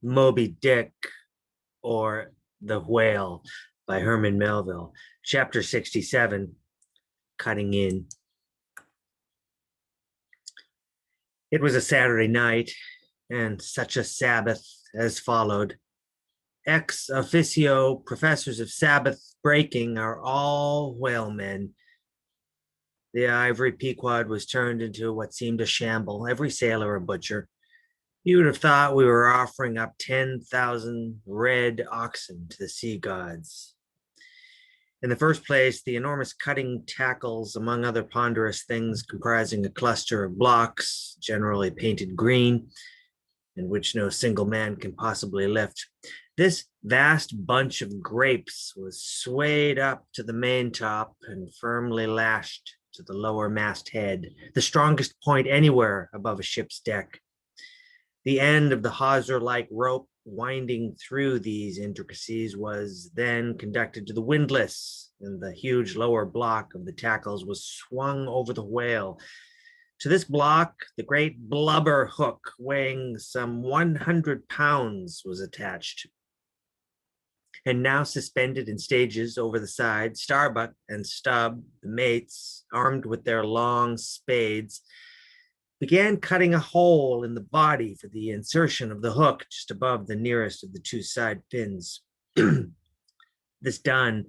Moby-Dick or The Whale by Herman Melville. Chapter 67, Cutting In. It was a Saturday night, and such a Sabbath as followed. Ex officio professors of Sabbath breaking are all whalemen. The ivory Pequod was turned into what seemed a shamble, every sailor a butcher. You would have thought we were offering up 10,000 red oxen to the sea gods. In the first place, the enormous cutting tackles, among other ponderous things, comprising a cluster of blocks, generally painted green, and which no single man can possibly lift. This vast bunch of grapes was swayed up to the maintop and firmly lashed to the lower masthead, the strongest point anywhere above a ship's deck. The end of the hawser-like rope winding through these intricacies was then conducted to the windlass, and the huge lower block of the tackles was swung over the whale. To this block, the great blubber hook, weighing some 100 pounds, was attached. And now suspended in stages over the side, Starbuck and Stubb, the mates, armed with their long spades, began cutting a hole in the body for the insertion of the hook just above the nearest of the two side fins. This done,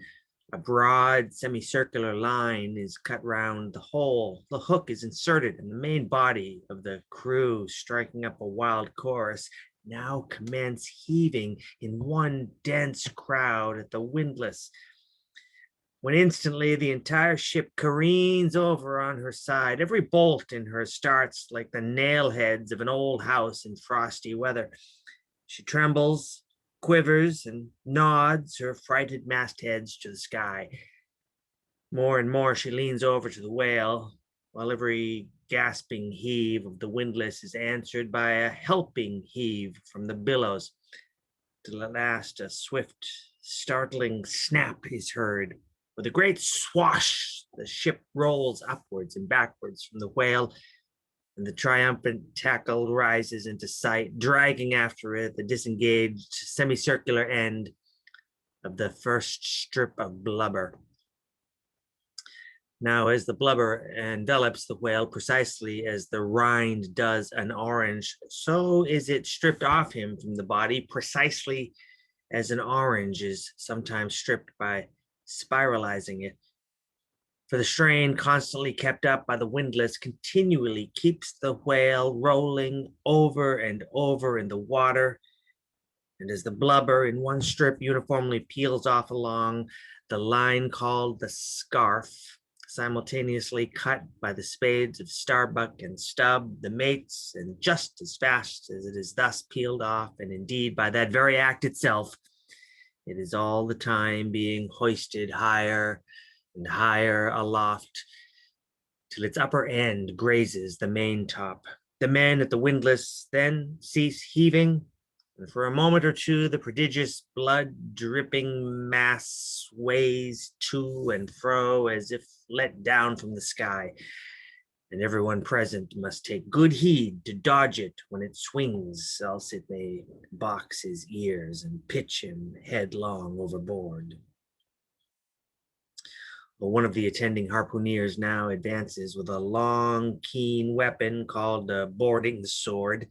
a broad semicircular line is cut round the hole. The hook is inserted, and the main body of the crew, striking up a wild chorus, now commence heaving in one dense crowd at the windlass, when instantly the entire ship careens over on her side. Every bolt in her starts like the nail heads of an old house in frosty weather. She trembles, quivers, and nods her frighted mastheads to the sky. More and more she leans over to the whale, while every gasping heave of the windlass is answered by a helping heave from the billows. Till at last a swift, startling snap is heard. With a great swash, the ship rolls upwards and backwards from the whale, and the triumphant tackle rises into sight, dragging after it the disengaged semicircular end of the first strip of blubber. Now, as the blubber envelops the whale precisely as the rind does an orange, so is it stripped off him from the body precisely as an orange is sometimes stripped by spiralizing it. For the strain constantly kept up by the windlass continually keeps the whale rolling over and over in the water, and as the blubber in one strip uniformly peels off along the line called the scarf, simultaneously cut by the spades of Starbuck and Stubb, the mates, and just as fast as it is thus peeled off, and indeed by that very act itself, it is all the time being hoisted higher and higher aloft till its upper end grazes the maintop. The men at the windlass then cease heaving, and for a moment or two the prodigious blood-dripping mass sways to and fro as if let down from the sky, and everyone present must take good heed to dodge it when it swings, else it may box his ears and pitch him headlong overboard. Well, one of the attending harpooneers now advances with a long, keen weapon called a boarding sword,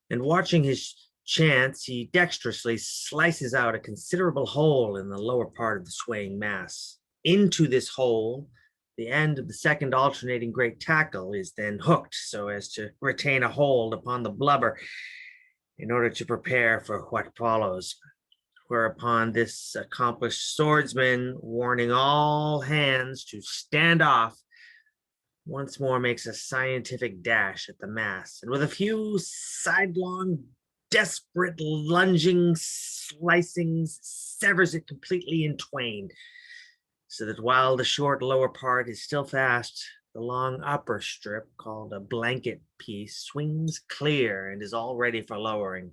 and watching his chance, he dexterously slices out a considerable hole in the lower part of the swaying mass. Into this hole, the end of the second alternating great tackle is then hooked so as to retain a hold upon the blubber in order to prepare for what follows. Whereupon this accomplished swordsman, warning all hands to stand off, once more makes a scientific dash at the mass, and with a few sidelong, desperate, lunging slicings, severs it completely in twain, so that while the short lower part is still fast, the long upper strip, called a blanket piece, swings clear and is all ready for lowering.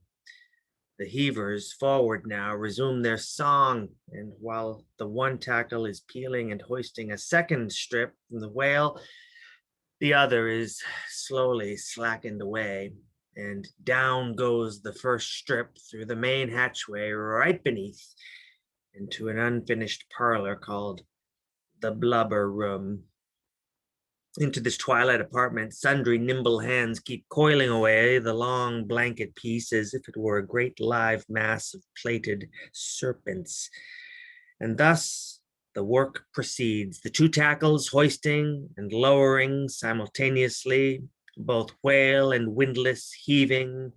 The heavers forward now resume their song, and while the one tackle is peeling and hoisting a second strip from the whale, the other is slowly slackened away, and down goes the first strip through the main hatchway right beneath into an unfinished parlor called the blubber room. Into this twilight apartment, sundry nimble hands keep coiling away the long blanket piece as if it were a great live mass of plaited serpents. And thus the work proceeds, the two tackles hoisting and lowering simultaneously, both whale and windlass heaving,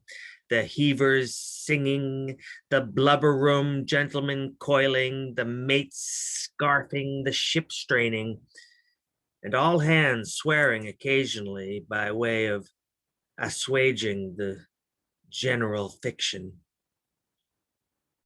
the heavers singing, the blubber room gentlemen coiling, the mates scarfing, the ship straining, and all hands swearing occasionally by way of assuaging the general fiction.